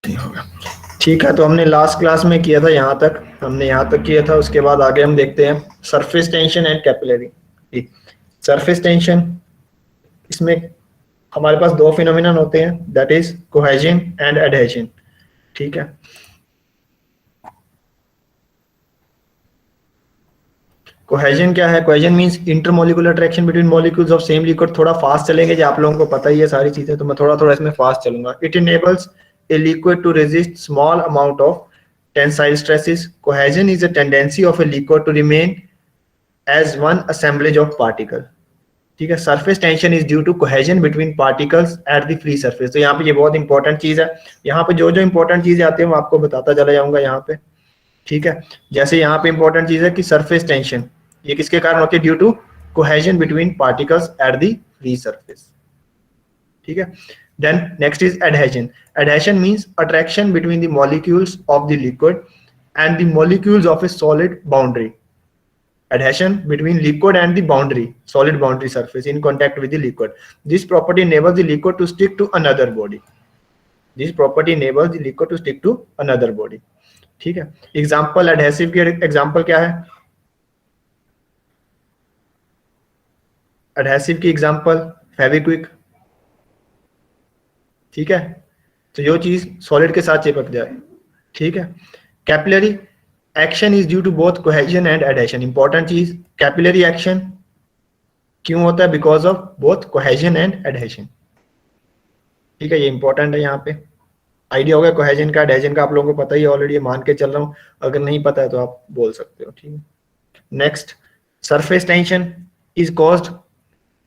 नहीं होगा। ठीक है, तो हमने लास्ट क्लास में किया था, हमने यहाँ तक किया था। उसके बाद आगे हम देखते हैं surface tension and capillary. Surface tension, इसमें हमारे पास दो फिनोमिनन होते हैं, that is cohesion and adhesion. ठीक है, कोहेजन क्या है? Cohesion means intermolecular attraction between molecules of same liquid. थोड़ा फास्ट चलेंगे जी, आप लोगों को पता ही है सारी चीजें, तो मैं थोड़ा थोड़ा इसमें फास्ट चलूंगा। It enables a liquid to resist small amount of tensile stresses. Cohesion is a tendency of a liquid to remain as one assemblage of particle. ठीक है, surface tension is due to cohesion between particles at the free surface. तो यहाँ पे ये बहुत important चीज है। यहाँ पे जो जो इंपॉर्टेंट चीजें आती है मैं आपको बताता चला जाऊंगा यहाँ पे। ठीक है, जैसे यहाँ पे इंपॉर्टेंट चीज है कि सरफेस टेंशन ये किसके कारण होती है? Due to cohesion between particles at the free surface. ठीक है, then next is adhesion. Adhesion means attraction between the molecules of the liquid and the molecules of a solid boundary. Adhesion between liquid and the boundary, solid boundary surface in contact with the liquid. This property enables the liquid to stick to another body. This property enables the liquid to stick to another body. ठीक है, example adhesive के example क्या है? Adhesive की example Fevikwik. ठीक है, तो जो चीज सॉलिड के साथ चिपक जाए। ठीक है, capillary action is due to both cohesion and adhesion. Important चीज, कैपिलरी एक्शन क्यों होता है? Because of both cohesion and adhesion. ठीक है, ये इंपॉर्टेंट है। यहाँ पे आइडिया हो गया कोहेजन का, एडहेशन का आप लोगों को पता ही ऑलरेडी, मान के चल रहा हूँ। अगर नहीं पता है तो आप बोल सकते हो। ठीक है, next, surface tension is caused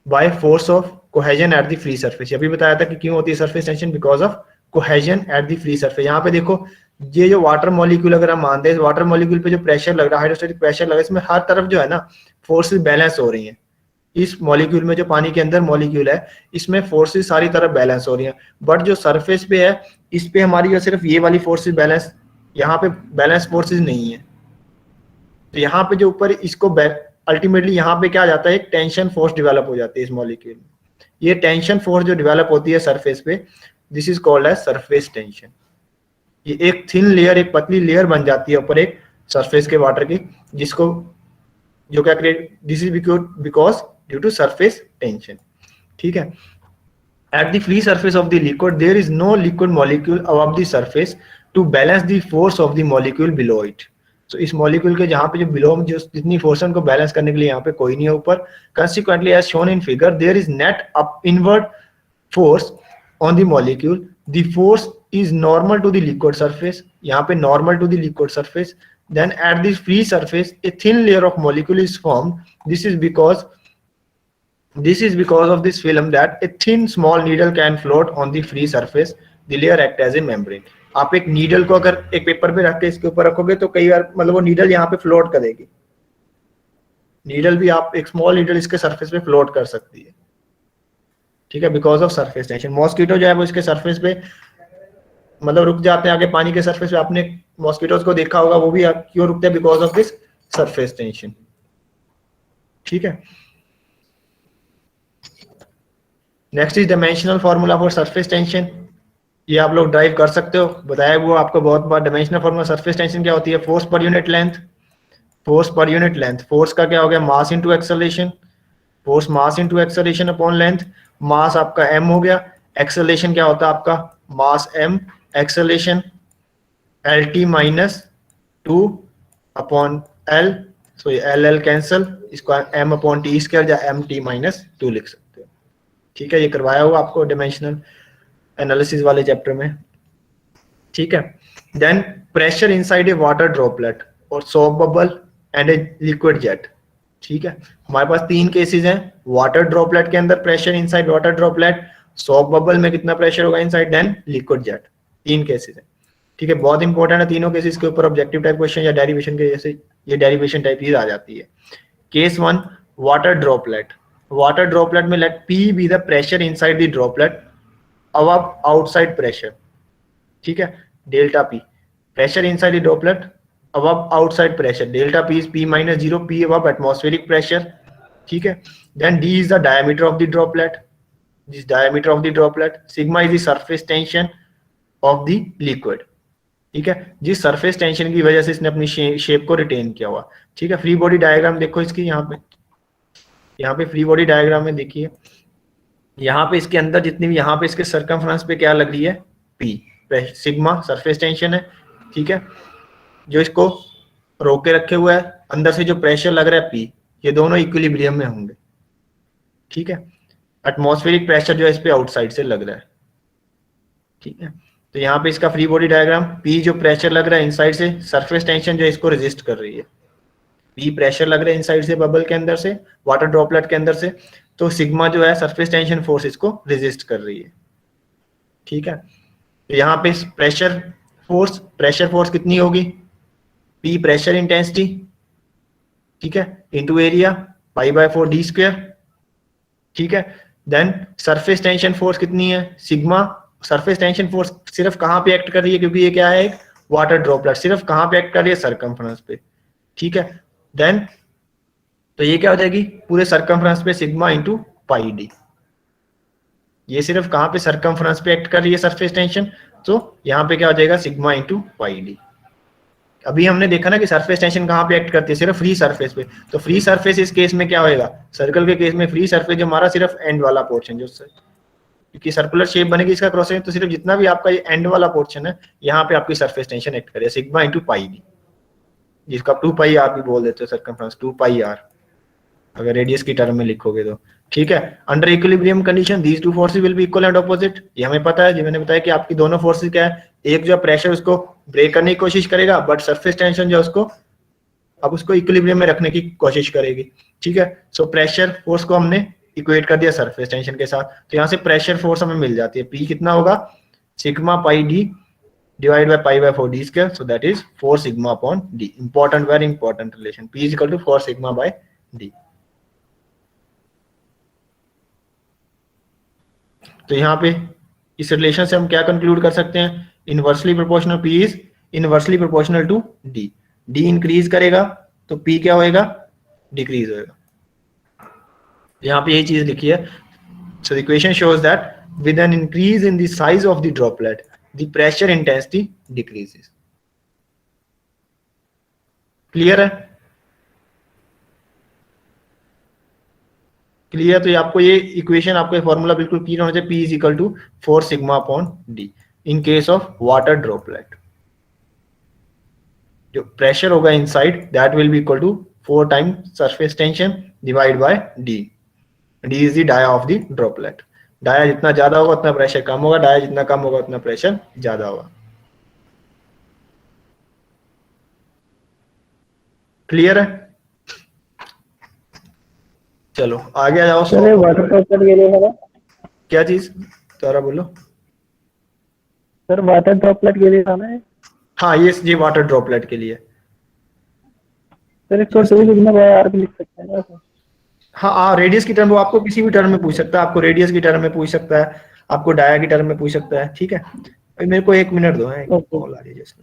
by force of cohesion eight the free surface. अभी बताया था कि क्यों होती है surface tension? Because of cohesion eight the free surface. यहाँ पे देखो, ये जो वाटर मॉलिक्यूल अगर हम मानते हैं, वाटर मॉलिक्यूल पे जो प्रेशर लग रहा है, हाइड्रोस्टैटिक प्रेशर लग रहा है, इसमें हर तरफ जो है ना फोर्सेस बैलेंस हो रही हैं। इस मॉलिक्यूल में, जो पानी के अंदर मॉलिक्यूल है, इसमें फोर्सेस सारी तरफ बैलेंस हो रही हैं। बट जो सरफेस पे है, इस पे हमारी जो सिर्फ ये वाली फोर्सेस बैलेंस, यहाँ पे बैलेंस फोर्सेस नहीं है। तो यहाँ पे जो ऊपर इसको अल्टीमेटली यहाँ पे क्या आ जाता है? एक टेंशन फोर्स डेवलप हो जाती है इस मॉलिक्यूल में। ये टेंशन फोर्स जो डेवलप होती है सरफेस पे, this is called as surface tension. ये एक थिन लेयर, एक पतली लेयर बन जाती है ऊपर एक सरफेस के वाटर की, जिसको जो क्या create, this is because due to surface tension. ठीक है, at the free surface of the liquid there is no liquid molecule above the surface to balance the force of the molecule below it. तो इस molecule के जहां पे जो below जो जितनी फोर्स है उनको बैलेंस करने के लिए यहाँ पे कोई नहीं है ऊपर। Consequently as shown in figure there is net up inward force on the molecule. The force is normal to the liquid surface, यहाँ पे normal to the liquid surface. Then at the free surface a thin layer of molecule is formed. This is because of this film that a thin small needle can float on the free surface. The layer act as a membrane. आप एक needle को अगर एक paper पे रख के इसके ऊपर रखोगे तो कई बार मतलब वो नीडल यहाँ पे फ्लोट करेगी। नीडल भी आप एक स्मॉल नीडल इसके सरफेस पे फ्लोट कर सकती है। ठीक है, because of surface tension. Mosquito जो है वो इसके सरफेस पे मतलब रुक जाते हैं आगे पानी के सरफेस पे। आपने मॉस्किटोज को देखा होगा, वो भी क्यों रुकते हैं? Because of this surface tension. ठीक है, next is dimensional formula for surface tension. ये आप लोग ड्राइव कर सकते हो, बताया हुआ आपको बहुत बार। डायमेंशनल फार्मूला सरफेस टेंशन क्या होती है? Force per unit length. Force per unit length, force का क्या हो गया? Mass into acceleration. Force mass into acceleration upon length. Mass आपका m हो गया, एक्सेलरेशन क्या होता है आपका? Mass m, acceleration LT minus 2 upon L। So ये L कैंसल, इसको m अपॉन टी स्क्वायर या mt माइनस 2 लिख सकते हो। ठीक है, ये करवाया हुआ आपको डायमेंशनल एनालिसिस वाले चैप्टर में। ठीक है, then pressure inside a water droplet और soap bubble and a liquid jet. ठीक है, हमारे पास तीन केसेस हैं। वाटर ड्रॉपलेट के अंदर pressure inside water droplet, soap bubble में कितना प्रेशर होगा इनसाइड, देन लिक्विड जेट। तीन केसेस हैं। ठीक है, बहुत इंपॉर्टेंट है तीनों केसेस के ऊपर ऑब्जेक्टिव टाइप क्वेश्चन या डेरिवेशन के जैसे ये डेरिवेशन टाइप चीज आ जाती है। Case 1, water droplet. Water droplet में let P be the pressure inside the droplet above outside pressure. ठीक है, delta P pressure inside the droplet above outside pressure. Delta P is P minus 0, P above atmospheric pressure. ठीक है, then D is the diameter of the droplet. This diameter of the droplet. Sigma is the surface tension of the liquid, ठीक है, जिस surface tension की वजह से इसने अपनी शेप को रिटेन किया हुआ, ठीक है। फ्री बॉडी डायग्राम देखो इसकी, यहाँ पे फ्री बॉडी डायग्राम में देखिए, यहाँ पे इसके अंदर जितनी भी, यहाँ पे इसके सरकमफ्रेंस पे क्या लग रही है, पी, सिग्मा सरफेस टेंशन है, ठीक है, जो इसको रोक के रखे हुआ है, अंदर से जो प्रेशर लग रहा है पी, ये दोनों इक्विलिब्रियम में होंगे, ठीक है। एटमॉस्फेरिक प्रेशर जो है इस पे आउटसाइड से लग रहा है, ठीक है। तो यहाँ पे इसका फ्री बॉडी डायग्राम, पी जो प्रेशर लग रहा है इनसाइड से, सरफेस टेंशन जो है इसको रेजिस्ट कर रही है, पी प्रेशर लग रहा है इनसाइड से बबल के अंदर से, वाटर ड्रॉपलेट के अंदर से, तो सिग्मा जो है सरफेस टेंशन फोर्स इसको रेजिस्ट कर रही है, ठीक है। तो यहाँ पे प्रेशर फोर्स कितनी होगी, पी प्रेशर इंटेंसिटी, ठीक है, into area pi by 4 D square, ठीक है। देन सरफेस टेंशन फोर्स कितनी है, सिग्मा, सरफेस टेंशन फोर्स सिर्फ कहाँ पे एक्ट कर रही है, क्योंकि ये क्या है, एक वाटर ड्रॉपलेट, सिर्फ कहाँ पे एक्ट कर रही है, सरकमफ्रेंस पे, ठीक है। देन तो ये क्या हो जाएगी, पूरे सरकमफ्रेंस पे सिग्मा इंटू पाई डी, ये सिर्फ कहाँ पे, सरकमफ्रेंस पे एक्ट कर रही है सरफेस टेंशन, तो यहाँ पे क्या हो जाएगा, सिग्मा इंटू पाई डी। अभी हमने देखा ना कि सरफेस टेंशन कहाँ पे एक्ट करती है, सिर्फ फ्री सरफेस पे, तो फ्री सरफेस इस केस में क्या होएगा, सर्कल के केस में फ्री सरफेस जो हमारा सिर्फ एंड वाला पोर्शन, जो क्योंकि सर्कुलर शेप बनेगी इसका क्रॉस सेक्शन, तो सिर्फ जितना भी आपका ये एंड वाला पोर्शन है, यहाँ पे आपकी सरफेस टेंशन एक्ट करेगा, सिग्मा इंटू पाई डी, जिसको आप 2 पाई आर भी बोल देते हो, सर्कमफ्रेंस 2 पाई आर अगर रेडियस की टर्म में लिखोगे तो, ठीक है। Under equilibrium condition these two forces will be equal and opposite, ये हमें पता है, जो मैंने बताया कि आपकी दोनों फोर्सेस क्या है, एक जो प्रेशर उसको ब्रेक करने की कोशिश करेगा, बट सरफेस टेंशन जो उसको अब उसको इक्विलिब्रियम में रखने की कोशिश करेगी, ठीक है। सो प्रेशर फोर्स को हमने इक्वेट कर दिया सरफेस टेंशन के साथ, तो यहाँ से प्रेशर फोर्स हमें मिल जाती है, पी कितना होगा, sigma pi D divide by pi by 4 D square, so that is 4 sigma upon D. Important, very important relation, P is equal to 4 sigma by D. तो यहाँ पे इस रिलेशन से हम क्या कंक्लूड कर सकते हैं, inversely proportional P is inversely proportional to D, D increase करेगा तो पी क्या होएगा, डिक्रीज होएगा। यहाँ पे यही चीज लिखी है, so the equation shows that with an increase in the size of the droplet the pressure intensity decreases। Clear है, क्लियर। तो आपको ये इक्वेशन, आपको फॉर्मूला बिल्कुल क्लियर होना चाहिए, P is equal to 4 sigma upon D in case of water droplet, जो pressure होगा inside that will be equal to 4 times surface tension divide by D, D is the dia of the droplet, dia जितना ज्यादा होगा उतना pressure कम होगा, dia जितना कम होगा उतना प्रेशर ज्यादा होगा। क्लियर है, चलो आगे आ जाओ। सर वाटर ड्रॉपलेट के लिए है, क्या चीज, दोबारा बोलो। सर वाटर ड्रॉपलेट के लिए आना है, हाँ ये वाटर ड्रॉपलेट के लिए, सर इसको 2 सिग्मा बाय आर भी लिख सकते हैं ना सर। हाँ रेडियस की टर्म, वो आपको किसी भी टर्म में पूछ सकता है, आपको रेडियस की टर्म में पूछ सकता है, आपको डाया की टर्म में पूछ सकता है, ठीक है। अभी मेरे को 1 मिनट दो, है कॉल आ रही है just.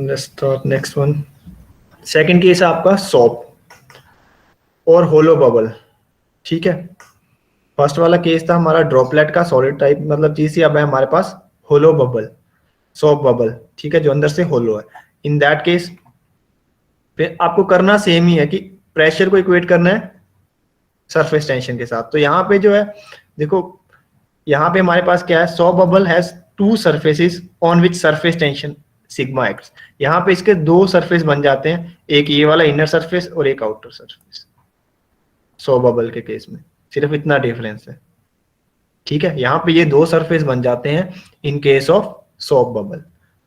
Let's start next one। Second case है आपका सॉप और होलो बबल, ठीक है। फर्स्ट वाला केस था हमारा ड्रॉपलेट का सॉलिड टाइप मतलब चीज थी, अब है हमारे पास होलो बबल, सॉप बबल, ठीक है, जो अंदर से होलो है। इन दैट केस फिर आपको करना सेम ही है कि प्रेशर को इक्वेट करना है सरफेस टेंशन के साथ। तो यहाँ पे जो है देखो यहाँ पे हमारे पास क्या है, saw bubble has to surfaces on which surface tension sigma x. यहाँ पे इसके दो सरफेस बन जाते हैं, एक ये वाला इनर सरफेस और एक आउटर सरफेस, सॉ बबल के केस में सिर्फ इतना डिफरेंस है। ठीक है, यहाँ पे ये दो सरफेस बन जाते हैं इन केस ऑफ सॉफ्ट बबल।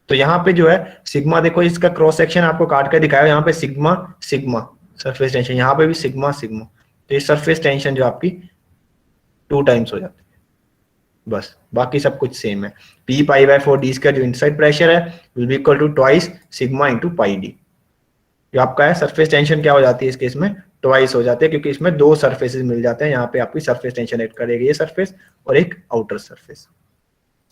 तो यहाँ पे जो है सिग्मा, देखो इसका क्रॉस सेक्शन आपको काट कर दिखाया, यहाँ पे सिग्मा सिग्मा सरफेस टेंशन, यहाँ पे भी सिग्मा सिग्मा, तो ये सरफेस टेंशन जो आपकी 2 टाइम्स हो जाती है बस, बाकी सब कुछ सेम है। P pi by 4 D square जो इनसाइड प्रेशर है will be equal to twice sigma into pi D. जो आपका है सरफेस टेंशन क्या हो जाती है इस केस में, ट्वाइस हो जाते हैं, क्योंकि इसमें दो सरफेसेस मिल जाते हैं। यहाँ पे आपकी सरफेस टेंशन ऐड करेगी ये सरफेस और एक आउटर सरफेस।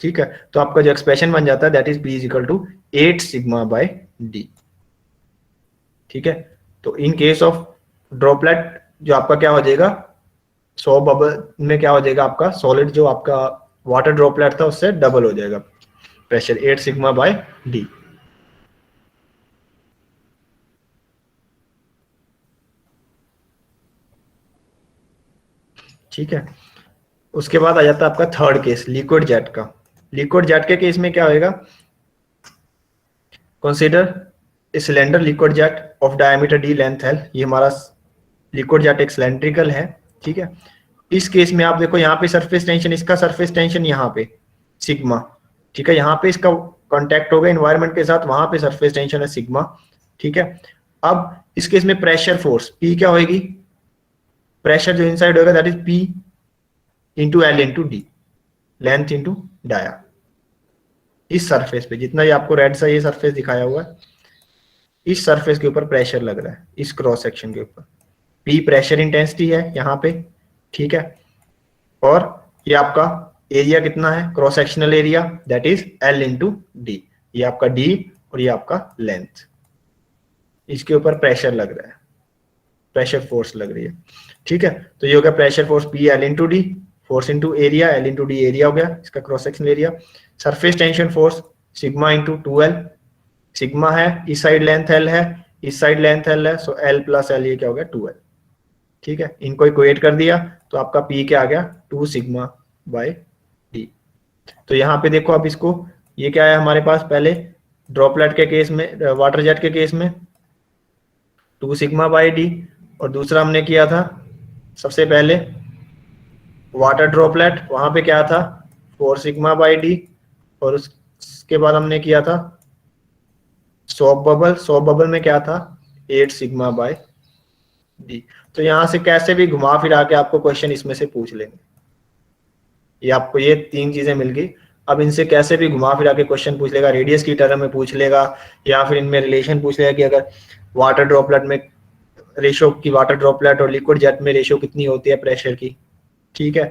ठीक है, तो आपका जो एक्सप्रेशन बन जाता है that is P is equal to 8 sigma by D. ठीक है, तो इन केस ऑफ ड्रॉपलेट जो आपका क्या हो जाएगा, सॉ बबल में क्या हो जाएगा, आपका सॉलिड जो आपका वाटर ड्रॉपलेट था उससे डबल हो जाएगा प्रेशर, 8 सिग्मा बाय डी। ठीक है, उसके बाद आ जाता है आपका थर्ड केस, लिक्विड जेट का। लिक्विड जेट के केस में क्या होएगा, consider a cylinder liquid jet of diameter D length L. ये हमारा लिक्विड जेट एक सिलेंड्रिकल है। ठीक है, इस केस में आप देखो यहाँ पे सरफेस टेंशन, इसका सरफेस टेंशन यहाँ पे सिग्मा। ठीक है, यहाँ पे इसका कांटेक्ट होगा एनवायरनमेंट के साथ, वहां पे सरफेस टेंशन है सिग्मा। ठीक है, अब इस केस में प्रेशर फोर्स पी क्या होगी, प्रेशर जो इनसाइड होगा that is P into L into D, length into dia. इस सरफेस पे जितना ये आपको रेड सा ये सरफेस दिखाया हुआ है, इस सरफेस के ऊपर प्रेशर लग रहा है, इस क्रॉस सेक्शन के ऊपर। पी प्रेशर इंटेंसिटी है यहाँ पे। ठीक है, और ये आपका एरिया कितना है, cross sectional area that is L into D. ये आपका डी और ये आपका लेंथ, इसके ऊपर प्रेशर लग रहा है, प्रेशर फोर्स लग रही है। ठीक है, तो ये हो गया pressure force P L into D, force into area, L into D area हो गया इसका cross sectional area. Surface tension force sigma into 2L, sigma है इस साइड लेंथ एल है, इस साइड लेंथ एल है, सो एल प्लस एल ये क्या हो गया 2L। ठीक है, इनको इक्वेट कर दिया तो आपका पी क्या आ गया 2 सिग्मा बाय डी। तो यहाँ पे देखो अब इसको, ये क्या है हमारे पास, पहले ड्रॉपलेट के केस में, वाटर जेट के केस में 2 सिग्मा बाय डी, और दूसरा हमने किया था सबसे पहले वाटर ड्रॉपलेट, वहां पे क्या था 4 सिग्मा बाय डी, और उसके बाद हमने किया था सॉफ्ट बबल, सॉफ्ट बबल में क्या था 8 सिग्मा बाय डी। तो यहां से कैसे भी घुमा फिरा के आपको क्वेश्चन इसमें से पूछ लेंगे। ये आपको ये 3 चीजें मिल गई, अब इनसे कैसे भी घुमा फिरा के क्वेश्चन पूछ लेगा, रेडियस की टर्म में पूछ लेगा, या फिर इनमें रिलेशन पूछ लेगा कि अगर वाटर ड्रॉपलेट में रेशो की, वाटर ड्रॉपलेट और लिक्विड जेट में रेशो कितनी होती है प्रेशर की। ठीक है,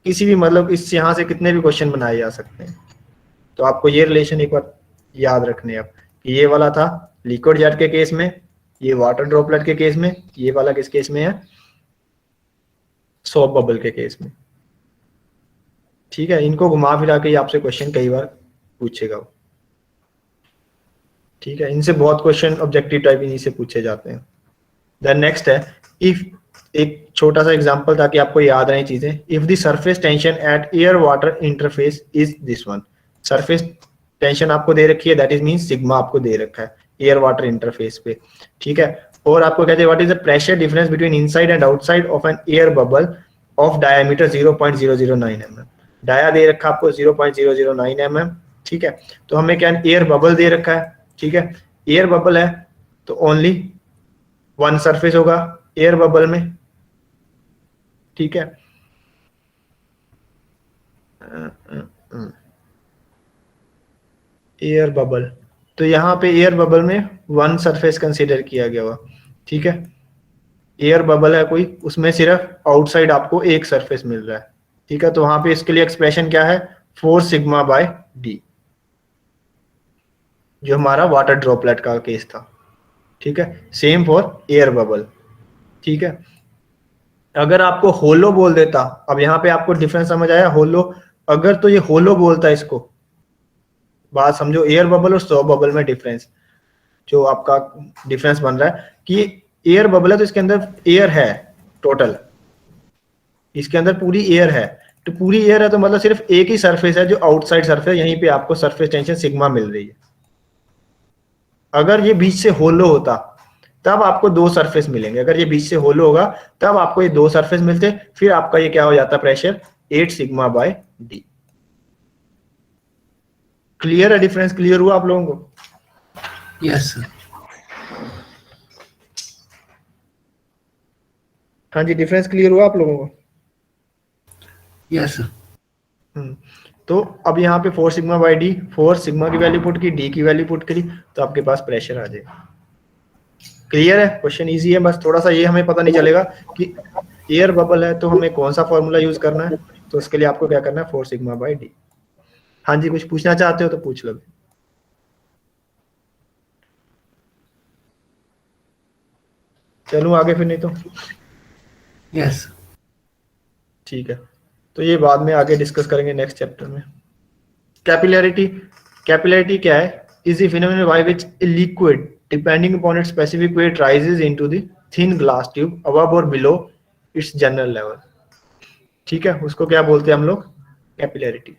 किसी भी मतलब इस यहाँ से कितने भी क्वेश्चन बनाए जा सकते हैं। तो आपको ये रिलेशन एक बार याद रखने अब कि ये वाला था लिक्विड जेट के केस में, ये वाटर ड्रॉपलेट के केस में, ये वाला किस केस में है सॉफ्ट बबल के केस में। ठीक है, इनको घुमा फिरा के आपसे क्वेश्चन कई बार पूछेगा वो। ठीक है, इनसे बहुत क्वेश्चन ऑब्जेक्टिव टाइप इन्हीं से पूछे जाते हैं। देन नेक्स्ट है इफ, एक छोटा सा एग्जांपल ताकि आपको याद रहे चीजें। If the surface tension eight air water interface is this one, surface tension आपको दे रखी है दैट इज मीन सिग्मा आपको दे रखा है एयर वाटर इंटरफेस पे। ठीक है, और आपको कहते हैं what is the pressure difference between inside and outside of an air bubble of diameter 0.009 mm। Dia दे रखा आपको 0.009 mm। ठीक है, तो हमें क्या एयर बबल दे रखा है। ठीक है, एयर बबल है तो ओनली वन सरफेस होगा एयर बबल में। ठीक है, एयर बबल, तो यहाँ पे एयर बबल में वन सरफेस कंसीडर किया गया हुआ। ठीक है, एयर बबल है कोई, उसमें सिर्फ आउटसाइड आपको एक सरफेस मिल रहा है। ठीक है, तो वहां पे इसके लिए एक्सप्रेशन क्या है 4 सिग्मा बाय डी, जो हमारा वाटर ड्रॉपलेट का केस था। ठीक है, सेम फॉर एयर बबल। ठीक है, अगर आपको होलो बोल देता, अब यहाँ पे आपको डिफरेंस समझ आया, होलो अगर तो ये होलो बोलता है इसको, बात समझो एयर बबल और सॉफ्ट बबल में डिफरेंस, जो आपका डिफरेंस बन रहा है कि एयर बबल है तो इसके अंदर एयर है टोटल, इसके अंदर पूरी एयर है, तो पूरी एयर है तो मतलब सिर्फ एक ही सरफेस है जो आउटसाइड सरफेस, यहीं पे आपको सरफेस टेंशन सिग्मा मिल रही है। अगर ये बीच से होलो होता तब आपको दो सरफेस मिलेंगे, अगर ये बीच से होलो होगा तब आपको ये दो सरफेस मिलते, फिर आपका ये क्या हो जाता pressure 8 sigma by D. Clear है डिफरेंस? क्लियर हुआ आप लोगों को? Yes sir. हाँ जी, डिफरेंस क्लियर हुआ आप लोगों को? Yes sir. तो अब यहाँ पे 4 सिग्मा बाई डी, 4 सिग्मा की वैल्यू पुट की, डी की वैल्यू पुट करी, तो आपके पास प्रेशर आ जाएगा। क्लियर है? क्वेश्चन इजी है, बस थोड़ा सा ये हमें पता नहीं चलेगा कि एयर बबल है तो हमें कौन सा फॉर्मूला यूज करना है, तो उसके लिए आपको क्या करना है 4 सिग्मा बाई डी। हाँ जी, कुछ पूछना चाहते हो तो पूछ लो। चलूं आगे फिर, नहीं तो यस। ठीक है, तो ये बाद में आगे डिस्कस करेंगे नेक्स्ट चैप्टर में। कैपिलैरिटी, कैपिलैरिटी क्या है? Is the phenomenon by which a liquid depending upon its specific weight rises into the thin glass tube above और बिलो इट्स जनरल लेवल। ठीक है, उसको क्या बोलते हैं हम लोग? कैपिलैरिटी।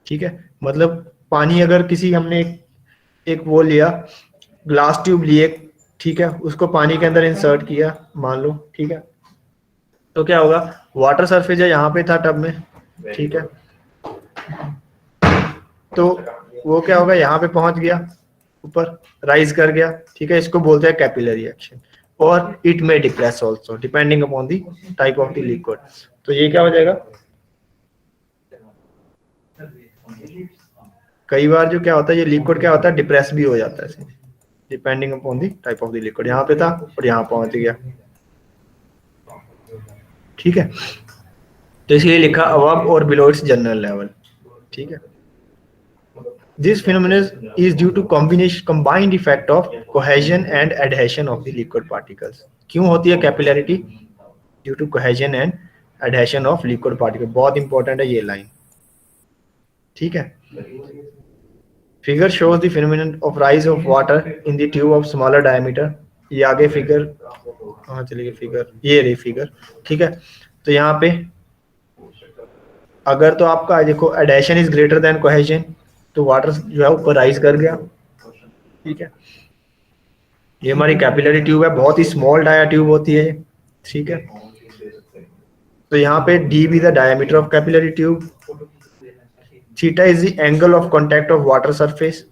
ठीक है, मतलब पानी अगर किसी हमने एक वो लिया, ग्लास ट्यूब लिए, ठीक है, उसको पानी के अंदर इंसर्ट किया मान लो, ठीक है, तो क्या होगा? वाटर सरफेस है यहाँ पे था टब में, ठीक है, तो वो क्या होगा? यहाँ पे पहुंच गया, ऊपर राइज कर गया, ठीक है, इसको बोलते हैं कैपिलरी एक्शन। और it may depress also depending upon the type of the liquid. तो ये क्या हो जाएगा? कई बार जो क्या होता है, ये लिक्विड क्या होता है, डिप्रेस भी हो जाता है depending upon the type of the liquid. यहाँ पे था और यहाँ पहुंच गया, ठीक है, तो इसलिए लिखा अबव और बिलो इट्स जनरल लेवल। ठीक है, this phenomenon is due to combination combined effect of cohesion and adhesion of the liquid particles। क्यों होती है capillarity? Due to cohesion and adhesion of liquid particles। बहुत इंपॉर्टेंट है ये line, ठीक है। Figure shows the phenomenon of rise of water in the tube of smaller diameter। ये आगे फिगर कहाँ चली गई? फिगर ये रही फिगर, ठीक है। तो यहाँ पे अगर तो आपका देखो adhesion is greater than cohesion, तो वाटर जो है ऊपर राइज कर गया, ठीक है। ये हमारी कैपिलरी ट्यूब है, बहुत ही स्मॉल डाया ट्यूब होती है, ठीक है। तो यहाँ पे D be the diameter of capillary tube, theta is the angle of contact of water surface,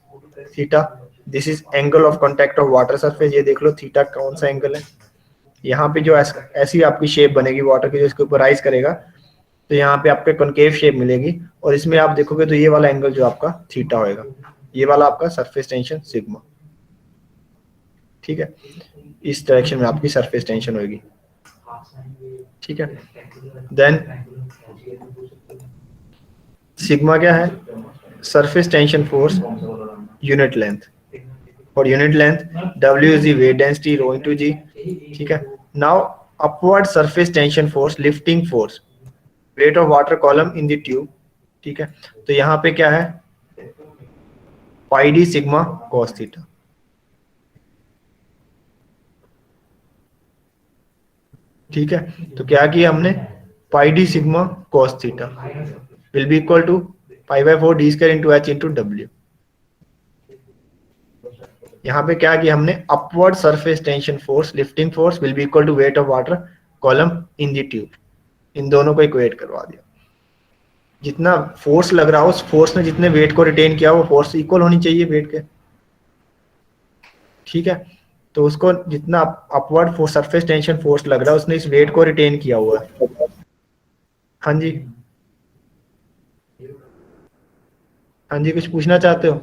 theta this is angle of contact of water surface. ये देख लो थीटा कौन सा एंगल है। यहाँ पे जो ऐसी आपकी शेप बनेगी वाटर की, जो इसके ऊपर राइज करेगा, तो यहाँ पे आपके कॉनकेव शेप मिलेगी, और इसमें आप देखोगे तो ये वाला एंगल जो आपका थीटा होएगा, ये वाला आपका सरफेस टेंशन सिग्मा, ठीक है। इस डायरेक्शन में आपकी सरफेस टेंशन होगी, ठीक है। देन सिग्मा क्या है? Surface tension force unit length, और unit length W is the weight density rho into G, ठीक है। Now upward surface tension force lifting force weight of water column in the tube, ठीक है। तो यहाँ पे क्या है? Pi D sigma cos theta, ठीक है। तो क्या किया हमने? Pi D sigma cos theta will be equal to pi by 4 D square into H into W. यहाँ पे क्या किया हमने? Upward surface tension force lifting force will be equal to weight of water column in the tube, इन दोनों को equate करवा दिया। जितना फोर्स लग रहा हो, उस फोर्स ने जितने वेट को रिटेन किया, वो फोर्स इक्वल होनी चाहिए वेट के, ठीक है। तो उसको जितना upward force surface tension force लग रहा है, उसने इस वेट को रिटेन किया हुआ है। हाँ जी, हाँ जी, कुछ पूछना चाहते हो?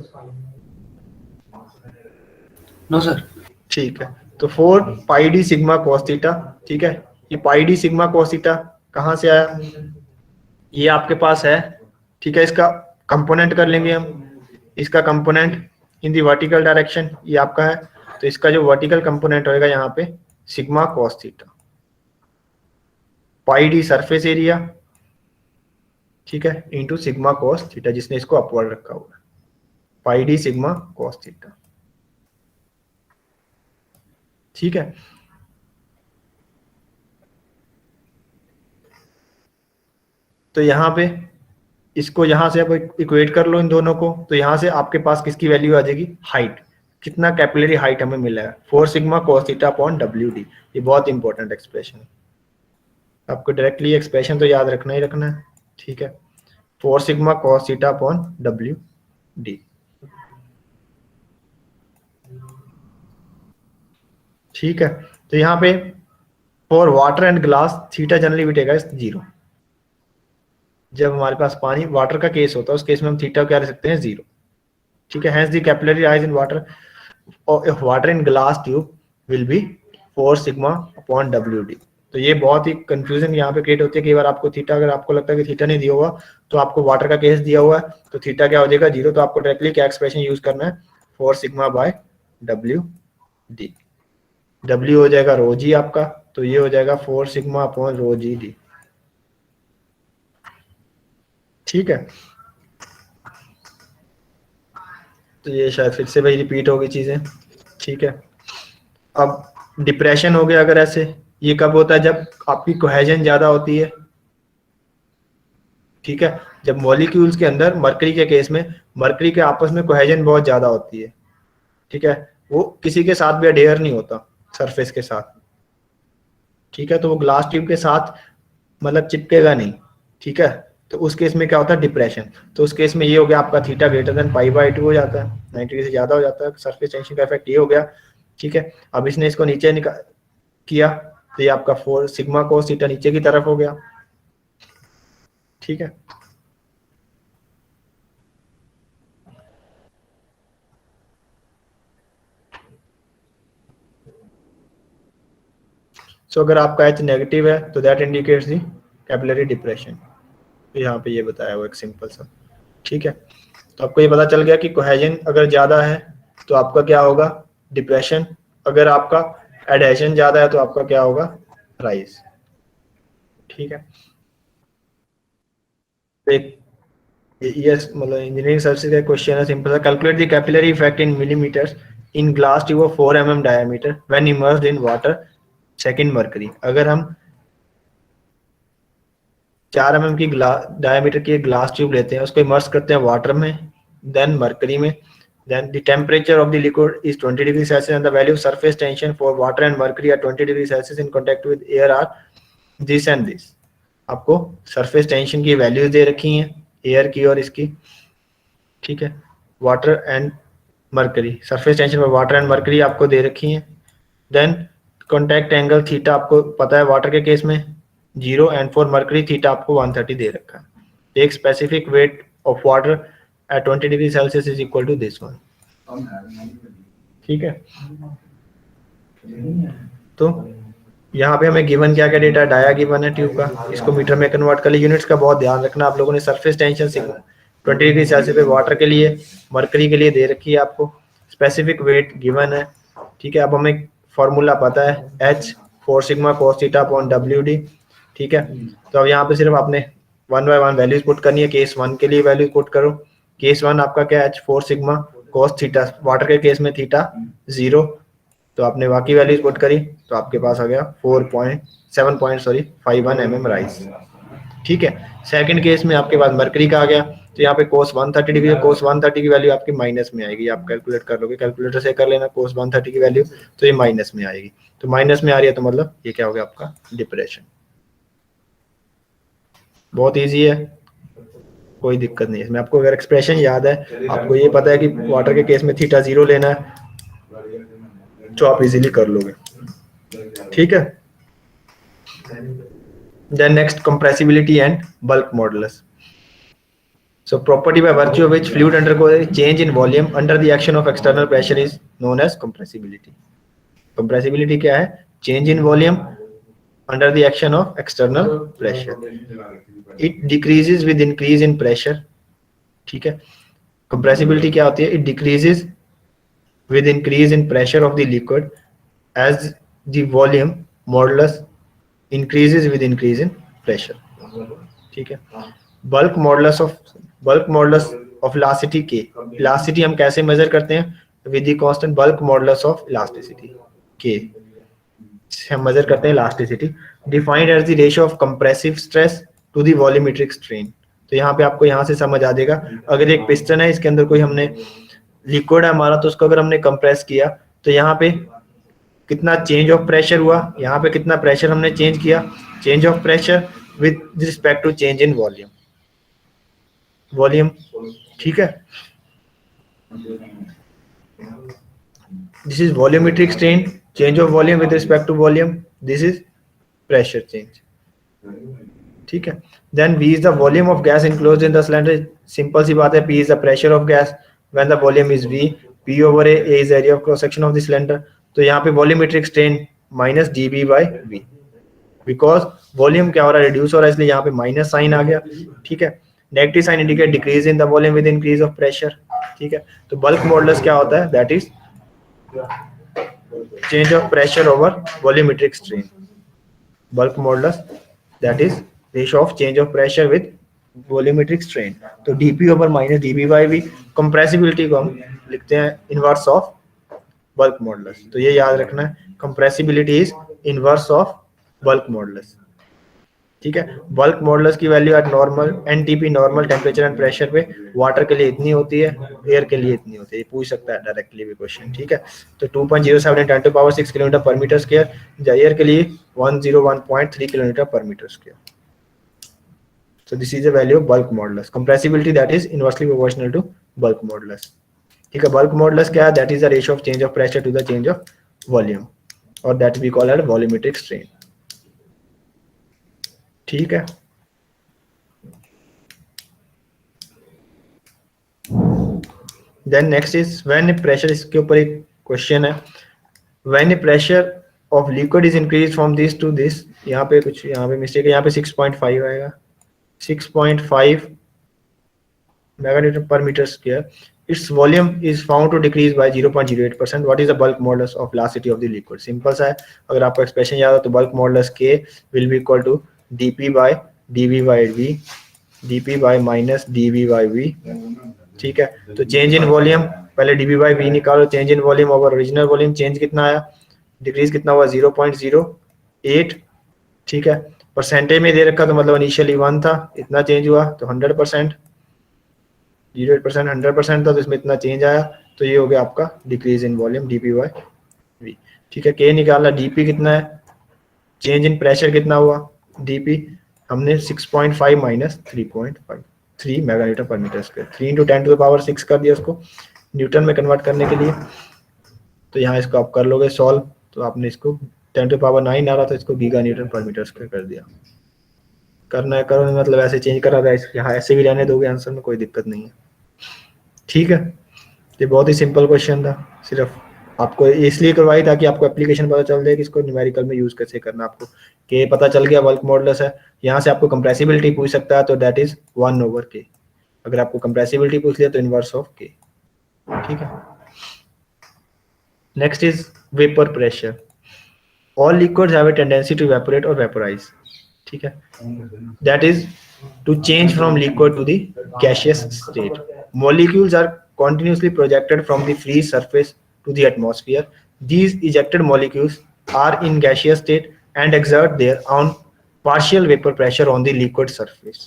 No sir. ठीक है, तो 4 pi D sigma cos theta, ठीक है। ये pi D sigma cos theta कहाँ से आया? ये आपके पास है, ठीक है। इसका कंपोनेंट कर लेंगे हम, इसका component in the vertical direction ये आपका है, तो इसका जो वर्टिकल कंपोनेंट होएगा यहाँ पे सिग्मा कॉस थीटा, पाई डी सरफेस एरिया, ठीक है, इंटू सिग्मा कॉस थीटा, जिसने इसको अपवर्ड रखा हुआ है, pi D sigma cos theta, ठीक है। तो यहाँ पे इसको यहाँ से आप इक्वेट कर लो इन दोनों को, तो यहाँ से आपके पास किसकी वैल्यू आ जाएगी, हाइट, कितना कैपिलरी हाइट हमें मिला है, 4 sigma cos theta upon WD। ये बहुत इंपॉर्टेंट एक्सप्रेशन है, आपको डायरेक्टली एक्सप्रेशन तो याद रखना ही रखना है, ठीक है। 4 sigma cos theta upon WD, ठीक है। तो यहाँ पे for water and glass theta generally भी टेक एज 0। जब हमारे पास पानी वाटर का केस होता है उस केस में हम थीटा क्या रख सकते हैं, 0, ठीक है। Hence the capillary rise in water water in glass tube will be 4 sigma upon WD। तो ये बहुत ही कंफ्यूजन यहाँ पे क्रिएट होती है। कई बार आपको थीटा, अगर आपको लगता है कि थीटा नहीं दिया हुआ तो आपको वाटर का केस दिया हुआ है तो थीटा क्या हो जाएगा, 0। तो आपको डायरेक्टली क्या एक्सप्रेशन यूज करना है, 4 सिग्मा बाय WD। W हो जाएगा रो जी आपका, तो ये हो जाएगा 4 sigma upon rho G D, ठीक है। तो ये शायद फिर से वही रिपीट होगी चीजें, ठीक है। अब डिप्रेशन हो गया अगर ऐसे, ये कब होता है, जब आपकी कोहेजन ज्यादा होती है, ठीक है। जब मॉलिक्यूल्स के अंदर मरकरी के केस में मरकरी के आपस में कोहेजन बहुत ज्यादा होती है, ठीक है, वो किसी के साथ भी अडेयर नहीं होता सरफेस के साथ, ठीक है। तो वो ग्लास ट्यूब के साथ मतलब चिपकेगा नहीं, ठीक है। तो उस केस में क्या होता है, डिप्रेशन। तो उस केस में ये हो गया आपका थीटा ग्रेटर देन π/2 हो जाता है, 90 डिग्री से ज्यादा हो जाता है, सरफेस टेंशन का इफेक्ट ये हो गया, ठीक है। अब इसने इसको नीचे किया तो ये आपका 4 सिग्मा cos थीटा नीचे की तरफ हो गया, ठीक है। सो अगर आपका H नेगेटिव है तो that indicates the capillary depression. तो यहाँ पे ये बताया हुआ एक सिंपल सा, ठीक है। तो आपको ये पता चल गया कि कोहेजन अगर ज्यादा है तो आपका क्या होगा, डिप्रेशन। अगर आपका एडहेशन ज्यादा है तो आपका क्या होगा, राइज, ठीक है। तो एक यस मतलब इंजीनियरिंग सर्विसेज का क्वेश्चन है सिंपल सा, calculate the capillary effect in millimetres in glass tube of 4 mm diameter when immersed in water second mercury. अगर हम 4 mm की डायमीटर की ग्लास ट्यूब लेते हैं, उसको इमर्स करते हैं वाटर में, देन मरकरी में, then the temperature of the liquid is 20 degrees Celsius and the value of surface tension for water and mercury at 20 degrees Celsius in contact with air are this and this। आपको surface tension की values दे रखी हैं air की और इसकी, ठीक है। Water and mercury, surface tension पर वाटर एंड मरकरी आपको दे रखी हैं। देन कॉन्टैक्ट एंगल थीटा आपको पता है वाटर के केस में 0 एंड फॉर मरकरी थीटा आपको 130 दे रखा है। एक specific weight of water at 20 degree Celsius is equal to this one, ठीक है। तो यहाँ पे हमें गिवन क्या क्या डेटा, डाया गिवन है ट्यूब का, इसको मीटर में कन्वर्ट कर लिया। यूनिट्स का बहुत ध्यान रखना आप लोगों ने, सरफेस टेंशन 20 डिग्री सेल्सियस पे वाटर के लिए, मरकरी के लिए दे रखी है आपको, स्पेसिफिक वेट गिवन है, ठीक है। अब हमें फॉर्मूला पता है H 4 sigma cos theta upon WD, ठीक है। तो अब यहाँ पे सिर्फ आपने 1 by 1 वैल्यूज पुट करनी है। केस 1 के लिए वैल्यूज पुट करो। केस 1 आपका क्या है, H 4 sigma cos theta, water के केस में थीटा 0, तो आपने बाकी वैल्यूज पुट करी तो आपके पास आ गया 7.51 mm राइज, ठीक है। सेकंड केस में आपके पास मरकरी का आ गया, तो यहाँ पे cos 130 डिग्री, cos 130 की वैल्यू आपकी माइनस में आएगी, आप कैलकुलेट कर लोगे, कैलकुलेटर से कर लेना cos 130 की वैल्यू, तो ये माइनस में आएगी। तो माइनस में आ रही है तो मतलब ये क्या हो गया आपका, डिप्रेशन। बहुत ईजी है, कोई दिक्कत नहीं है इसमें। आपको अगर एक्सप्रेशन याद है, आपको ये पता है कि वाटर के केस में थीटा 0 लेना है, तो आप इजीली कर लोगे, ठीक है। Then next, compressibility and bulk modulus. So property by virtue of which fluid undergoes a change in volume under the action of external pressure is known as compressibility. Compressibility क्या है, change in volume under the action of external pressure. It decreases with increase in pressure, ठीक है। Compressibility क्या होती है, it decreases with increase in pressure of the liquid as the volume modulus increases with increase in pressure, ठीक है। Bulk modulus of elasticity के, elasticity हम कैसे मेजर करते हैं, with the constant bulk modulus of elasticity के हम measure करते हैं elasticity, defined as the ratio of compressive stress to the volumetric strain. तो यहाँ पे आपको यहाँ से समझ आ जाएगा, अगर एक पिस्टन है, इसके अंदर कोई हमने लिक्विड है हमारा, तो उसको अगर हमने कंप्रेस किया तो यहाँ पे कितना चेंज ऑफ प्रेशर हुआ, यहाँ पे कितना प्रेशर हमने चेंज किया, change of pressure with respect to change in volume. ठीक है, this is volumetric strain, change of volume with respect to volume, this is pressure change. ठीक है, then V is the volume of gas enclosed in the cylinder. Simple सी बात है, P is the pressure of gas when the volume is V, P over A is area of cross section of the cylinder. तो यहाँ पे volumetric strain minus dB by V, because volume क्या हो रहा है, रिड्यूस हो रहा है, इसलिए यहाँ पे माइनस साइन आ गया। ठीक है, negative sign indicate decrease in the volume with increase of pressure. ठीक है, तो बल्क मॉडुलस क्या होता है, that is change of pressure over volumetric strain. Bulk modulus that is ratio of change of pressure with volumetric strain. तो dP over minus dB by V। Compressibility को हम लिखते हैं इनवर्स ऑफ बल्क मॉडुलस। तो ये याद रखना है, compressibility is inverse of bulk modulus. ठीक है, बल्क मॉडुलस की value eight normal NTP, normal temperature and pressure पे, वाटर के लिए इतनी होती है, एयर के लिए इतनी होती है। ये पूछ सकता है डायरेक्टली भी क्वेश्चन। ठीक है, तो 2.07 × 10⁻6 किलोमीटर पर मीटर स्क्वायर, एयर के लिए 101.3 किलोमीटर पर metre square. So this is the value of bulk modulus. Compressibility that is inversely proportional to bulk modulus. ठीक है, bulk modulus क्या है, that is the ratio of change of pressure to the change of volume, और that we call as volumetric strain. ठीक है, then next is when pressure, इसके ऊपर एक क्वेश्चन है, when pressure of liquid is increased from this to this, यहाँ पे कुछ, यहाँ पे मिस्टेक है, यहाँ पे 6.5 आएगा, 6.5 meganewton per meter square. Its volume is found to decrease by 0.08%. What is the bulk modulus of velocity of the liquid? Simple सा है, अगर आपको एक्सप्रेशन याद हो तो bulk modulus K will be equal to dP by dV by V, dP by minus dV by V। ठीक है, तो चेंज इन वॉल्यूम, पहले dB by V निकालो, change in volume over original volume, change कितना आया, decrease कितना हुआ, 0.08। ठीक है, परसेंटेज में दे रखा तो मतलब इनिशियली 1 था, इतना चेंज हुआ, तो 100%, 0.8% 100% था, तो इसमें इतना चेंज आया, तो ये हो गया आपका decrease in volume dP by V। ठीक है, K निकाला, dP कितना है, चेंज इन प्रेशर कितना हुआ, dP हमने 6.5 माइनस 3.5 मेगालीटर पर मीटर स्क्वायर, 3 × 10⁻6 कर दिया उसको न्यूटन में कन्वर्ट करने के लिए। तो यहाँ इसको आप कर लोगे सॉल्व, तो आपने इसको 10⁻9 आ रहा था, इसको giga Newton per metre square कर दिया। करना है करो, मतलब ऐसे चेंज करा था, यहाँ ऐसे भी रहने दोगे आंसर में, कोई दिक्कत नहीं है। ठीक है, ये बहुत ही सिंपल क्वेश्चन था, सिर्फ आपको इसलिए करवाई ताकि आपको एप्लीकेशन पता चल जाए कि इसको न्यूमेरिकल में यूज कैसे करना। आपको के पता चल गया, बल्क मॉडुलस है, यहाँ से आपको कंप्रेसिबिलिटी पूछ सकता है, तो दैट इज 1/K। अगर आपको कंप्रेसिबिलिटी पूछ लिया तो इनवर्स ऑफ K। ठीक है, next is vapour pressure. All liquids have a tendency to evaporate or vaporize. ठीक है, that is to change from liquid to the gaseous state. Molecules are continuously projected from the free surface to the atmosphere. These ejected molecules are in gaseous state and exert their own partial vapor pressure on the liquid surface.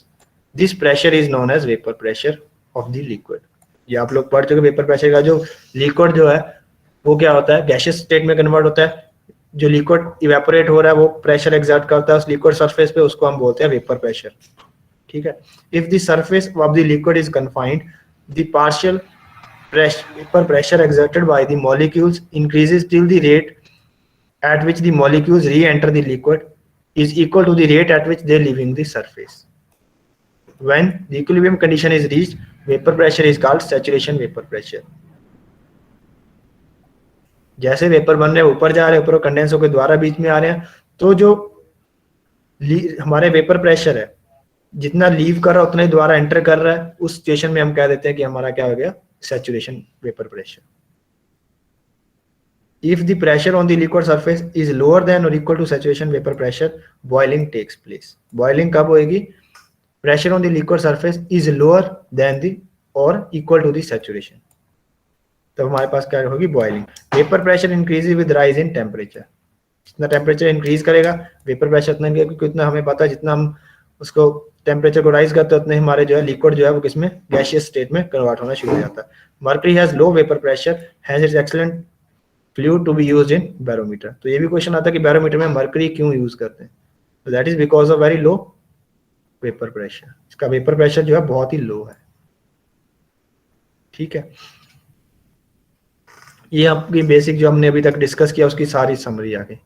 This pressure is known as vapor pressure of the liquid. ये आप लोग पढ़ चुके vapour pressure का। जो liquid जो है वो क्या होता है, गैसियस स्टेट में कन्वर्ट होता है। जो लिक्विड इवेपोरेट हो रहा है वो प्रेशर एक्सर्ट करता है उस लिक्विड सरफेस पे, उसको हम बोलते हैं वेपर प्रेशर। ठीक है, if the surface of the liquid is confined, the partial vapour pressure exerted by the molecules increases till the rate at which the molecules re-enter the liquid is equal to the rate at which they leaving the surface. When the equilibrium condition is reached, vapor pressure is called saturation vapor pressure. जैसे vapour बन रहे हैं ऊपर जा रहे हैं, ऊपर condense होकर द्वारा बीच में आ रहे हैं, तो जो हमारे वेपर प्रेशर है जितना लीव कर रहा है उतना ही द्वारा एंटर कर रहा है, उस सिचुएशन में हम कह देते हैं कि हमारा क्या हो गया, saturation vapour pressure. If the pressure on the liquid surface is lower than or equal to saturation vapor pressure, boiling takes place. Boiling कब होएगी? Pressure on the liquid surface is lower than the or equal to the saturation. तो हमारे पास क्या होगी, boiling. Vapour pressure increase with rise in temperature. जितना temperature increase करेगा vapour pressure उतना, क्योंकि उतना हमें पता है जितना हम उसको टेम्परेचर को राइज करते उतने हमारे जो है लिक्विड जो है वो किसमें गैसियस स्टेट में कन्वर्ट होना शुरू हो जाता है. Mercury has low vapour pressure has its excellent fluid to be used in barometer. तो ये भी क्वेश्चन आता है कि बैरोमीटर में मर्करी क्यों यूज करते हैं. तो that is because of very low vapour pressure. इसका वेपर प्रेशर जो है बहुत ही लो है. ठीक है, ये आपकी बेसिक जो हमने अभी तक डिस्कस किया उसकी सारी समरी आ गई.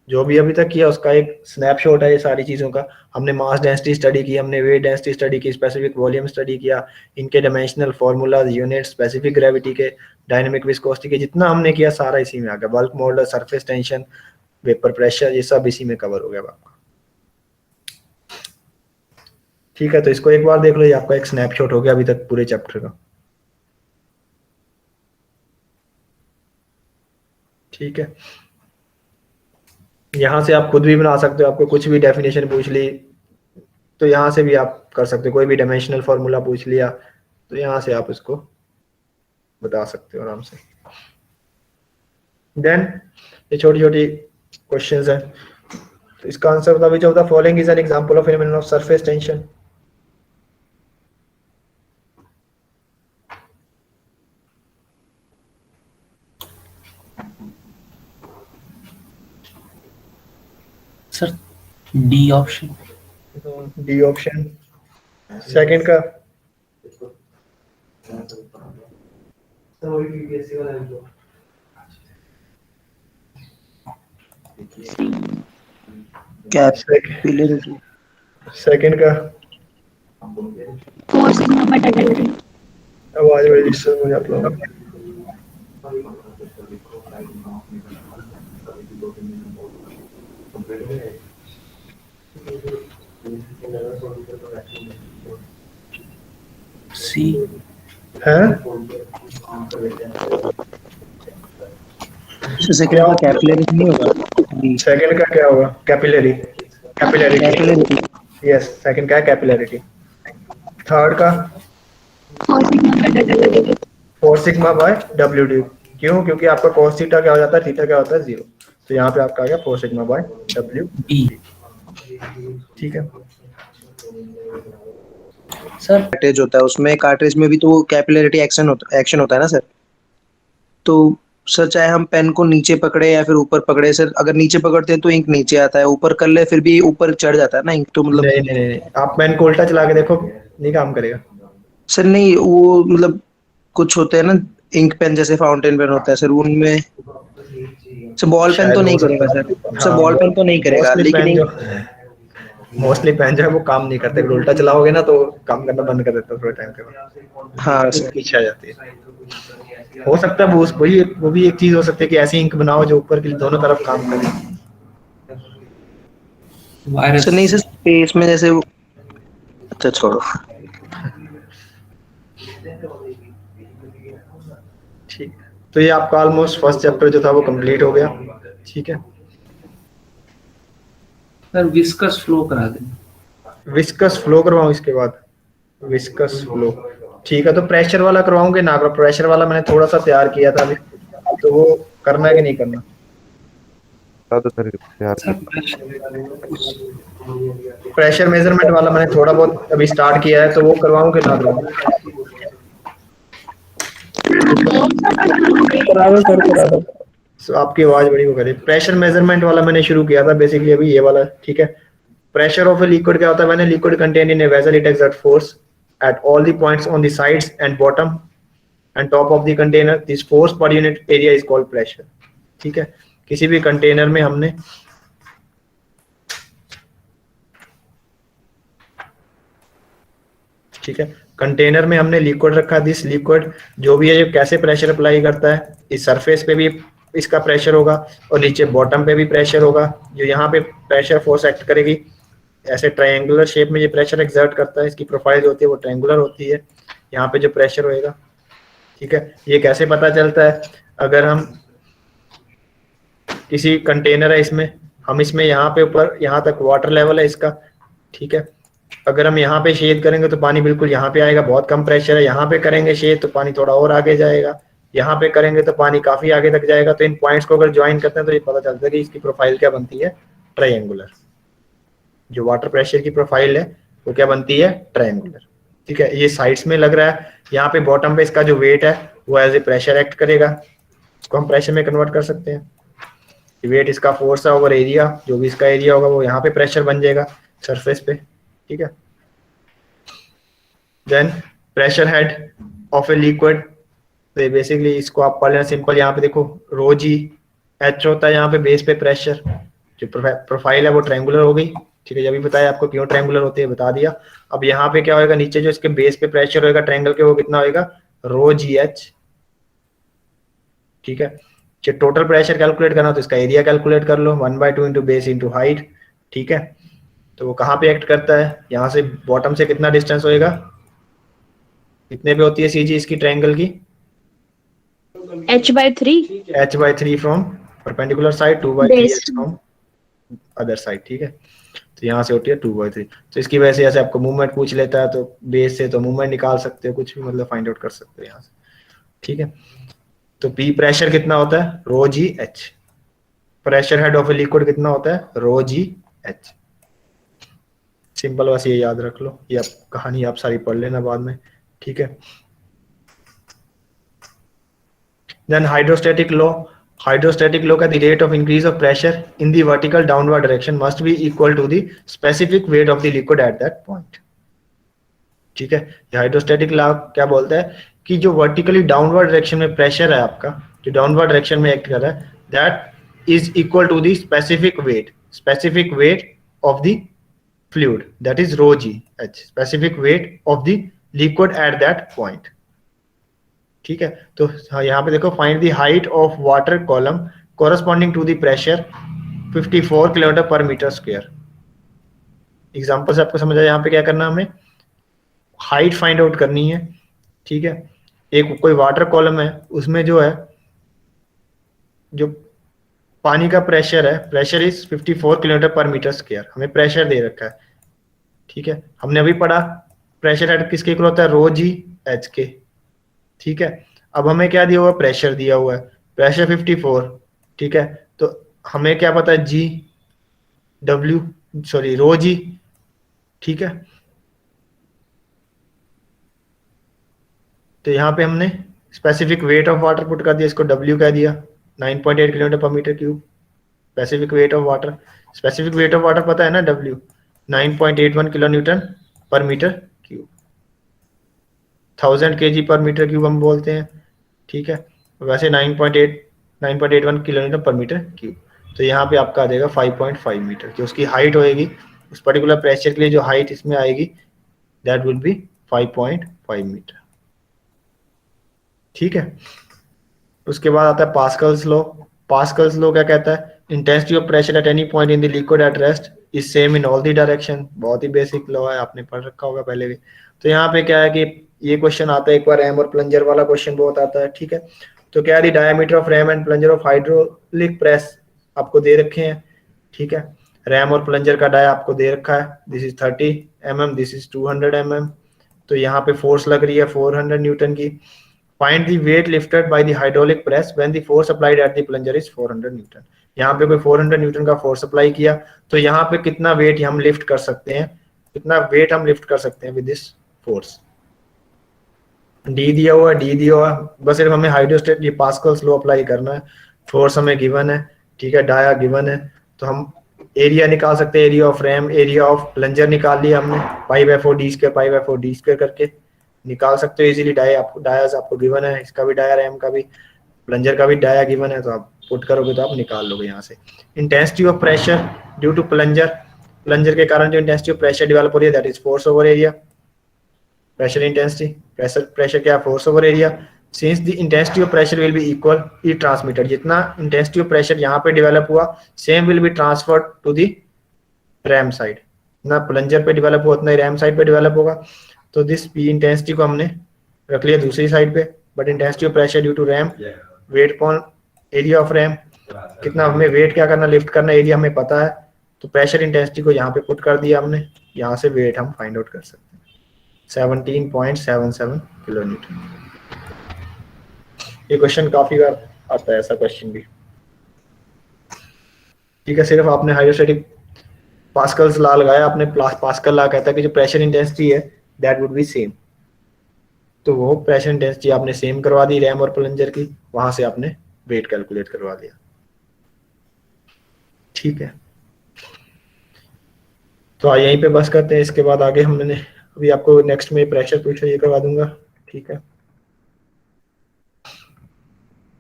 जो भी अभी तक किया उसका एक स्नैपशॉट है ये सारी चीज़ों का. हमने मास डेंसिटी स्टडी की, हमने वेट डेंसिटी स्टडी की, स्पेसिफिक वॉल्यूम स्टडी किया, इनके dimensional formulas, unit, specific gravity के, डायनामिक विस्कोसिटी के, जितना हमने किया सारा इसी में आ गया. Bulk model, surface tension, vapour pressure, ये सब इसी में कवर हो गया आपका. ठीक है, तो इसको एक बार देख लो, ये आपका एक स्नैपशॉट हो गया अभी तक पूरे चैप्टर का. ठीक है, यहाँ से आप खुद भी बना सकते हो. आपको कुछ भी डेफिनेशन पूछ ली तो यहाँ से भी आप कर सकते हो. कोई भी डायमेंशनल फार्मूला पूछ लिया तो यहाँ से आप इसको बता सकते हो आराम से. देन ये छोटी छोटी क्वेश्चंस हैं, तो इसका आंसर बता. Which of the following is an example of phenomenon of surface tension. Sir D option. D option. Second का कैपिलरी. सेकंड का आवाज बड़ी डिस्टर्ब हो जाती है. सी. है सेकंड का कैपिलरी नहीं होगा. सेकंड का क्या होगा? कैपिलरी. कैपिलरी. यस, सेकंड का है कैपिलरिटी. थर्ड का 4 सिग्मा बाय डब्ल्यू डी. क्यों? क्योंकि आपका cos थीटा क्या हो जाता है, थीटा क्या होता है 0. तो यहाँ पे आपका आ गया 4 सिग्मा बाय डब्ल्यू डी. ठीक है सर कार्ट्रिज होता है, उसमें कार्ट्रिज में भी तो कैपिलरिटी एक्शन होता है ना सर. तो सर चाहे हम पेन को नीचे पकड़े या फिर ऊपर पकड़े सर, अगर नीचे पकड़ते हैं तो इंक नीचे आता है, ऊपर कर ले फिर भी ऊपर चढ़ जाता है ना इंक. तो मतलब नहीं, आप पेन को उल्टा चला के देखो, नहीं काम करेगा सर. नहीं वो मतलब कुछ होते हैं ना इंक पेन जैसे फाउंटेन पेन होता है सर, उनमें सर बॉल पेन तो नहीं करेगा सर. सर बॉल पेन तो नहीं करेगा, लेकिन मोस्टली पेन जो है वो काम नहीं करते. अगर उल्टा चलाओगे ना तो काम करना बंद कर देता है थोड़े टाइम के बाद. हाँ सर. पीछे आ जाती है. हो सकता है वो भी एक चीज हो सकती है कि ऐसी इंक बनाओ जो ऊपर की दोनों तरफ काम करे. वायरस. सर नहीं सर, स्पेस में जैसे अच्छा छोड़ो. ठीक, तो ये आपका ऑलमोस्ट फर्स्ट चैप्टर जो था वो कंप्लीट हो गया. ठीक है, सर विस्कस फ्लो करा दें. विस्कस फ्लो करवाऊं इसके बाद. विस्कस फ्लो ठीक है, तो प्रेशर वाला करवाऊंगे ना. प्रेशर वाला मैंने थोड़ा सा तैयार किया था अभी, तो वो करना है कि नहीं करना? प्रेशर मेजरमेंट वाला मैंने थोड़ा बहुत अभी स्टार्ट किया है, तो वो करवाऊं कि ना करवाऊं? करा दो. So, आपकी आवाज बड़ी हो गई. प्रेशर मेजरमेंट वाला मैंने शुरू किया था बेसिकली अभी ये वाला. ठीक है, प्रेशर ऑफ ए लिक्विड क्या होता है? मैंने liquid contain in a vessel, it exert force at all the points on the sides and bottom and top of the container. This force per unit area is called pressure. ठीक है, किसी भी container में हमने ठीक है, container में हमने लिक्विड रखा. दिस लिक्विड जो भी है ये कैसे प्रेशर अप्लाई करता है, इस सरफेस पे भी इसका प्रेशर होगा और नीचे बॉटम पे भी प्रेशर होगा. जो यहाँ पे प्रेशर फोर्स एक्ट करेगी, ऐसे ट्रायंगुलर शेप में ये प्रेशर एक्सर्ट करता है. इसकी प्रोफाइल जो होती है वो ट्रायंगुलर होती है. यहाँ पे जो प्रेशर होएगा, ठीक है, ये कैसे पता चलता है? अगर हम किसी कंटेनर है इसमें, हम इसमें यहाँ पे ऊपर यहाँ तक वाटर लेवल है इसका. ठीक है, अगर हम यहाँ पे शेड करेंगे तो पानी बिल्कुल यहाँ पे आएगा, बहुत कम प्रेशर है. यहाँ पे करेंगे शेड तो पानी थोड़ा और आगे जाएगा. यहाँ पे करेंगे तो पानी काफी आगे तक जाएगा. तो इन पॉइंट्स को अगर ज्वाइन करते हैं तो ये पता चलता है कि इसकी प्रोफाइल क्या बनती है, ट्रायंगुलर. जो वाटर प्रेशर की प्रोफाइल है वो क्या बनती है, ट्रायंगुलर। ठीक है, ये साइड्स में लग रहा है, यहाँ पे बॉटम पे इसका जो वेट है वो एज ए प्रेशर एक्ट करेगा, इसको हम प्रेशर में कन्वर्ट कर सकते हैं। वेट इसका फोर्स है ओवर एरिया, जो भी इसका एरिया होगा वो यहाँ पे प्रेशर बन जाएगा सरफेस पे। ठीक है, then pressure head of a liquid, तो बेसिकली इसको आप पढ़ लेना सिंपल। यहाँ पे देखो रो जी एच होता है यहाँ पे बेस पे प्रेशर, जो प्रोफाइल है वो ट्रायंगुलर हो गई। ठीक है, जब भी बताया आपको क्यों ट्रायंगुलर होती है बता दिया। अब यहाँ पे क्या होगा, नीचे जो इसके बेस पे प्रेशर होगा ट्रायंगल के वो कितना होगा, रो जी एच। ठीक है, जो टोटल प्रेशर कैलकुलेट करना तो इसका एरिया कैलकुलेट कर लो, 1/2 इंटू बेस इंटू हाइट। ठीक है, तो वो कहाँ पे एक्ट करता है, यहाँ से बॉटम से कितना डिस्टेंस होएगा, कितने पे होती है सीजी इसकी ट्रायंगल की, h/3 h/3 from perpendicular side, 2/3 Base. h from other side. ठीक है, तो यहाँ से होती है 2/3। तो इसकी वजह से ऐसे आपको मूवमेंट पूछ लेता है तो बेस से तो मूवमेंट निकाल सकते हो, कुछ भी मतलब फाइंड आउट कर सकते हो यहाँ से। ठीक है, तो पी प्रेशर कितना होता है, rho g h. Pressure head of a liquid कितना होता है, रो जी एच। सिंपल, बस ये याद रख लो, ये आप कहानी आप सारी पढ़ लेना बाद में। ठीक है, then hydrostatic law. Hydrostatic law का the rate of increase of pressure in the vertical downward direction must be equal to the specific wait of the liquid at that point. ठीक है, हाइड्रोस्टैटिक लॉ क्या बोलता है कि जो vertically downward direction में pressure है आपका, जो डाउनवर्ड डायरेक्शन में एक्ट कर रहा है, that is equal to the specific wait of the fluid, that is rho g h, specific wait of the liquid at that point. ठीक है, तो हाँ, यहाँ पे देखो find the height of water column corresponding to the pressure 54 kilometre पर metre square. Example से आपको समझ आया, यहाँ पे क्या करना है, हमें हाइट फाइंड आउट करनी है। ठीक है, एक कोई वाटर कॉलम है, उसमें जो है जो पानी का प्रेशर है, प्रेशर इज 54 किलोमीटर पर मीटर स्क्वायर, हमें प्रेशर दे रखा है। ठीक है, हमने अभी पढ़ा प्रेशर हेड किसके इक्वल होता है, रो जी एच के। ठीक है, अब हमें क्या दिया हुआ है, प्रेशर दिया हुआ है, प्रेशर 54। ठीक है, तो हमें क्या पता है, जी डब्ल्यू सॉरी रो जी। ठीक है, तो यहाँ पे हमने specific weight of water put कर दिया, इसको डब्ल्यू कह दिया, 9.8 किलोमीटर पर metre cube specific weight of water. स्पेसिफिक वेट ऑफ वाटर पता है ना, W 9.81 kilo newton per metre cube, 1000 kg per metre cube हम बोलते हैं। ठीक है, वैसे 9.81 kilo newton per metre cube. तो यहाँ पे आपका आ जाएगा 5.5 मीटर, जो उसकी हाइट होएगी उस पर्टिकुलर प्रेशर के लिए, जो हाइट इसमें आएगी दैट विल बी 5.5 मीटर। ठीक है, उसके बाद आता है पास्कल्स लॉ। पास्कल्स लॉ क्या कहता है, intensity of pressure at any point in the liquid at rest is same in all the direction. बहुत ही बेसिक लॉ है, आपने पढ़ रखा होगा पहले भी। तो यहाँ पे क्या है कि ये क्वेश्चन आता है, एक बार रैम और प्लंजर वाला क्वेश्चन बहुत आता है। ठीक है, तो क्या है, diameter of RAM and plunger of hydraulic press आपको दे रखे हैं। ठीक है, रैम और प्लंजर का डाया आपको दे रखा है, this is 30 mm, this is 200 mm। तो यहाँ पे फोर्स लग रही है 400 न्यूटन की। Find the weight lifted by the hydraulic press when the force applied at the plunger is 400 Newton. यहाँ पे कोई 400 न्यूटन का फोर्स अप्लाई किया, तो यहाँ पे कितना वेट हम लिफ्ट कर सकते हैं, कितना वेट हम लिफ्ट कर सकते हैं विद दिस फोर्स। डी दिया हुआ है, डी दिया हुआ है, बस सिर्फ हमें हाइड्रोस्टेट ये पास्कल्स लॉ अप्लाई करना है। फोर्स हमें गिवन है, ठीक है, डाया गिवन है, तो हम एरिया निकाल सकते हैं, area of RAM, area of plunger निकाल लिया हमने, π/4 d², π/4 d² करके निकाल सकते हो इजीली। डायास आपको गिवन है, इसका भी डाया, रैम का भी, प्लंजर का भी डाया गिवन है, तो आप पुट करोगे तो आप निकाल लोगे यहाँ से। Intensity of pressure due to plunger, plunger के कारण जो इंटेंसिटी ऑफ प्रेशर डेवलप हो रही है that is force over area. Pressure intensity, pressure क्या, force over area. Since the intensity of pressure will be equal, ई ट्रांसमिटेड, जितना intensity of pressure यहाँ पे डेवलप हुआ same will be transferred to the ram side, ना plunger पे develop हुआ उतना ही रैम साइड पे डेवलप होगा। तो दिस पी इंटेंसिटी को हमने रख लिया दूसरी साइड पे, but intensity of pressure due to ram, weight upon area of ram, कितना हमें वेट क्या करना, लिफ्ट करना, एरिया हमें पता है, तो प्रेशर इंटेंसिटी को यहाँ पे पुट कर दिया हमने, यहाँ से वेट हम फाइंड आउट कर सकते हैं 17.77 किलो न्यूटन। ये क्वेश्चन काफी बार आता है, ऐसा क्वेश्चन भी। ठीक है, सिर्फ आपने हाइड्रोस्टैटिक पास्कल्स लॉ लगाया आपने, पास्कल लॉ कहता है कि जो प्रेशर इंटेंसिटी है दैट वुड बी सेम, तो वो प्रेशर इंटेंसिटी आपने सेम करवा दी रैम और प्लंजर की, वहां से आपने वेट कैलकुलेट करवा दिया। ठीक है, तो यहीं पे बस करते हैं, इसके बाद आगे हमने अभी आपको नेक्स्ट में प्रेशर पूछा ये करवा दूंगा। ठीक है,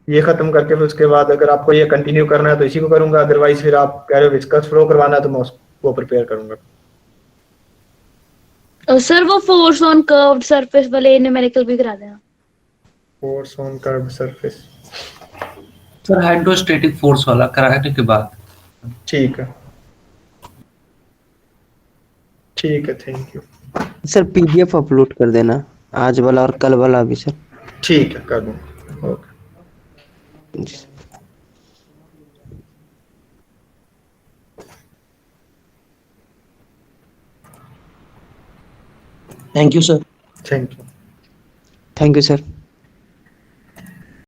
ये खत्म करके फिर उसके बाद अगर आपको ये कंटिन्यू करना है तो इसी को करूंगा, अदरवाइज फिर आप कह रहे हो विस्कस फ्लो करवाना है तो मैं उसको प्रिपेयर करूंगा। सर वो फोर्स ऑन कर्व्ड सरफेस वाले न्यूमेरिकल भी करा देना। Force on curved surface, sir hydrostatic force वाला कराने के बाद। ठीक है ठीक है, thank you. Sir PDF upload कर देना, आज वाला और कल वाला भी सर। ठीक है, कर दूंगा। ओके, जी। Thank you sir. Thank you. Thank you sir.